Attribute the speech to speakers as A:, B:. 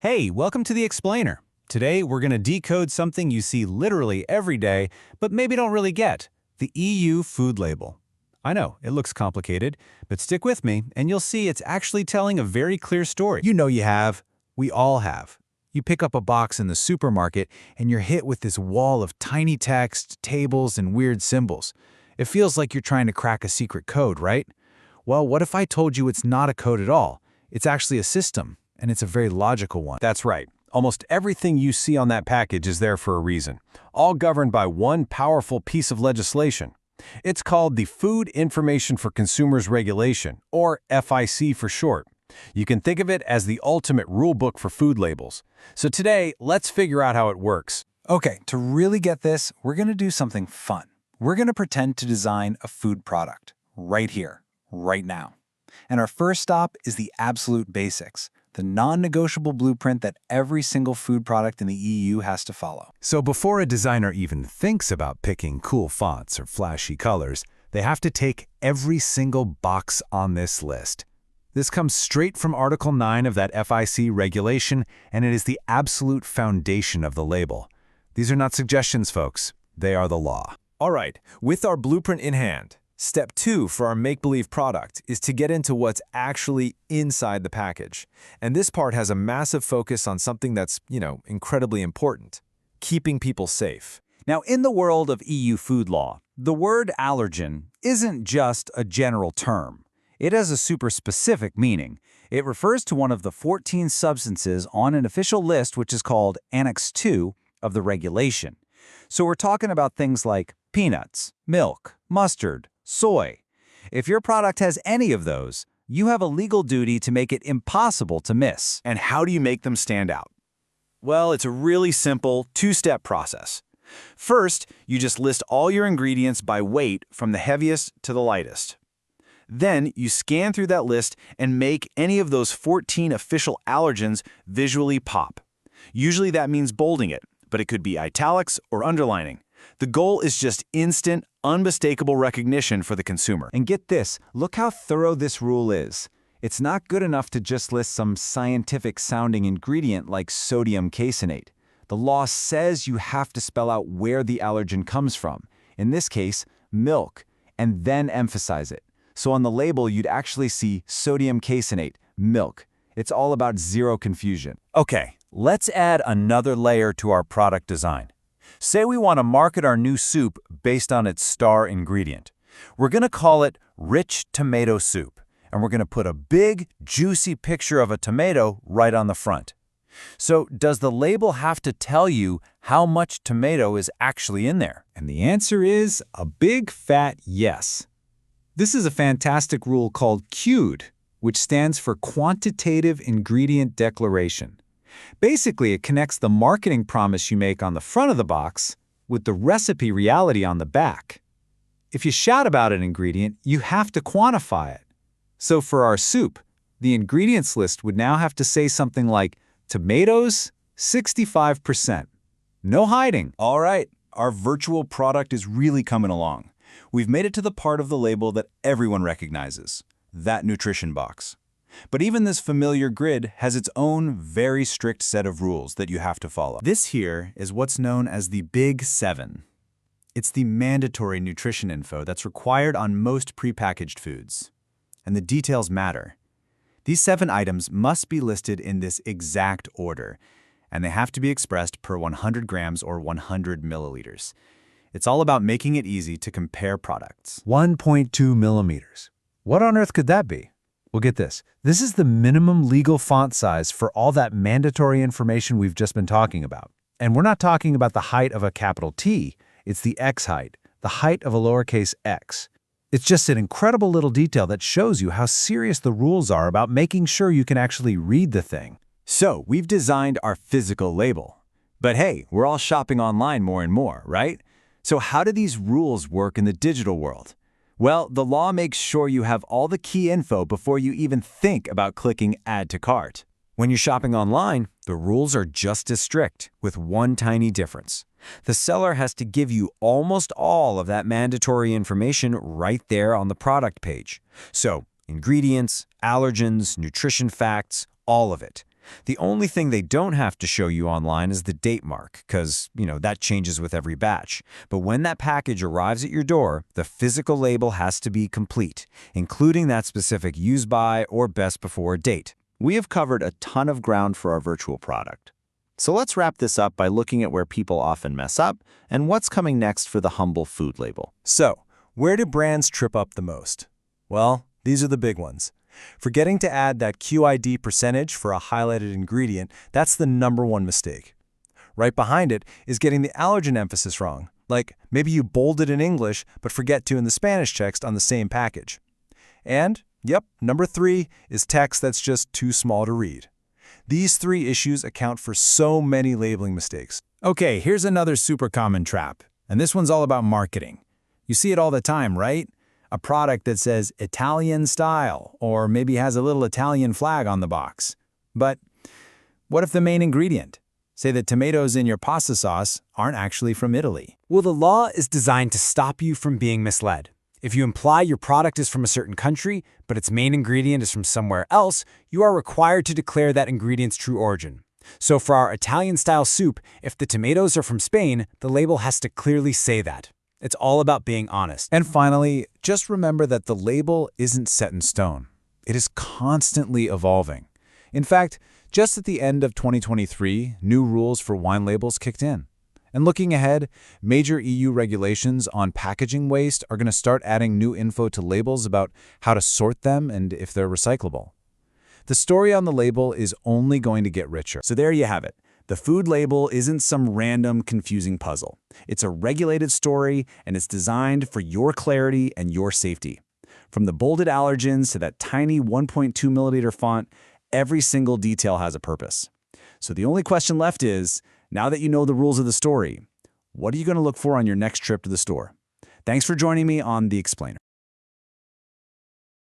A: Hey, welcome to the Explainer. Today, we're going to decode something you see literally every day, but maybe don't really get, the EU food label. I know, it looks complicated, but stick with me and you'll see it's actually telling a very clear story. You know you have. We all have. You pick up a box in the supermarket and you're hit with this wall of tiny text, tables, and weird symbols. It feels like you're trying to crack a secret code, right? Well, what if I told you it's not a code at all? It's actually a system. And it's a very logical one.
B: That's right. Almost everything you see on that package is there for a reason, all governed by one powerful piece of legislation. It's called the Food Information for Consumers Regulation, or FIC for short. You can think of it as the ultimate rule book for food labels. So today, let's figure out how it works.
A: Okay, to really get this, we're going to do something fun. We're going to pretend to design a food product, right here, right now. And our first stop is the absolute basics, the non-negotiable blueprint that every single food product in the EU has to follow.
C: So before a designer even thinks about picking cool fonts or flashy colors, they have to take every single box on this list. This comes straight from Article 9 of that FIC regulation, and it is the absolute foundation of the label. These are not suggestions, folks. They are the law.
B: All right, with our blueprint in hand, Step 2 for our make-believe product is to get into what's actually inside the package. And this part has a massive focus on something that's, incredibly important: keeping people safe.
A: Now, in the world of EU food law, the word allergen isn't just a general term. It has a super specific meaning. It refers to one of the 14 substances on an official list, which is called Annex 2 of the regulation. So we're talking about things like peanuts, milk, mustard, soy. If your product has any of those, you have a legal duty to make it impossible to miss.
B: And how do you make them stand out? Well, it's a really simple two-step process. First, you just list all your ingredients by weight from the heaviest to the lightest. Then you scan through that list and make any of those 14 official allergens visually pop. Usually that means bolding it, but it could be italics or underlining. The goal is just instant, unmistakable recognition for the consumer.
A: And get this, look how thorough this rule is. It's not good enough to just list some scientific-sounding ingredient like sodium caseinate. The law says you have to spell out where the allergen comes from, in this case, milk, and then emphasize it. So on the label, you'd actually see sodium caseinate, milk. It's all about zero confusion.
C: Okay, let's add another layer to our product design. Say we want to market our new soup based on its star ingredient. We're going to call it Rich Tomato Soup, and we're going to put a big, juicy picture of a tomato right on the front. So does the label have to tell you how much tomato is actually in there?
A: And the answer is a big fat yes. This is a fantastic rule called QUD, which stands for Quantitative Ingredient Declaration. Basically, it connects the marketing promise you make on the front of the box with the recipe reality on the back. If you shout about an ingredient, you have to quantify it. So for our soup, the ingredients list would now have to say something like tomatoes, 65%. No hiding.
B: All right, our virtual product is really coming along. We've made it to the part of the label that everyone recognizes, that nutrition box. But even this familiar grid has its own very strict set of rules that you have to follow.
A: This here is what's known as the Big 7. It's the mandatory nutrition info that's required on most prepackaged foods. And the details matter. These 7 items must be listed in this exact order, and they have to be expressed per 100 grams or 100 milliliters. It's all about making it easy to compare products.
C: 1.2 millimeters. What on earth could that be? Well, get this. This is the minimum legal font size for all that mandatory information we've just been talking about. And we're not talking about the height of a capital T. It's the X height, the height of a lowercase x. It's just an incredible little detail that shows you how serious the rules are about making sure you can actually read the thing.
B: So we've designed our physical label. But hey, we're all shopping online more and more, right? So how do these rules work in the digital world? Well, the law makes sure you have all the key info before you even think about clicking Add to Cart. When you're shopping online, the rules are just as strict, with one tiny difference. The seller has to give you almost all of that mandatory information right there on the product page. So, ingredients, allergens, nutrition facts, all of it. The only thing they don't have to show you online is the date mark, because, that changes with every batch. But when that package arrives at your door, the physical label has to be complete, including that specific use by or best before date. We have covered a ton of ground for our virtual product. So let's wrap this up by looking at where people often mess up and what's coming next for the humble food label.
C: So, where do brands trip up the most? Well, these are the big ones. Forgetting to add that QID percentage for a highlighted ingredient, that's the #1 mistake. Right behind it is getting the allergen emphasis wrong. Like, maybe you bolded in English, but forget to in the Spanish text on the same package. And, number 3 is text that's just too small to read. These 3 issues account for so many labeling mistakes.
A: Okay, here's another super common trap, and this one's all about marketing. You see it all the time, right? A product that says Italian style, or maybe has a little Italian flag on the box. But what if the main ingredient, say the tomatoes in your pasta sauce, aren't actually from Italy? Well, the law is designed to stop you from being misled. If you imply your product is from a certain country, but its main ingredient is from somewhere else, you are required to declare that ingredient's true origin. So for our Italian-style soup, if the tomatoes are from Spain, the label has to clearly say that. It's all about being honest.
C: And finally, just remember that the label isn't set in stone. It is constantly evolving. In fact, just at the end of 2023, new rules for wine labels kicked in. And looking ahead, major EU regulations on packaging waste are going to start adding new info to labels about how to sort them and if they're recyclable. The story on the label is only going to get richer.
B: So there you have it. The food label isn't some random, confusing puzzle. It's a regulated story, and it's designed for your clarity and your safety. From the bolded allergens to that tiny 1.2 milliliter font, every single detail has a purpose. So the only question left is, now that you know the rules of the story, what are you going to look for on your next trip to the store? Thanks for joining me on The Explainer.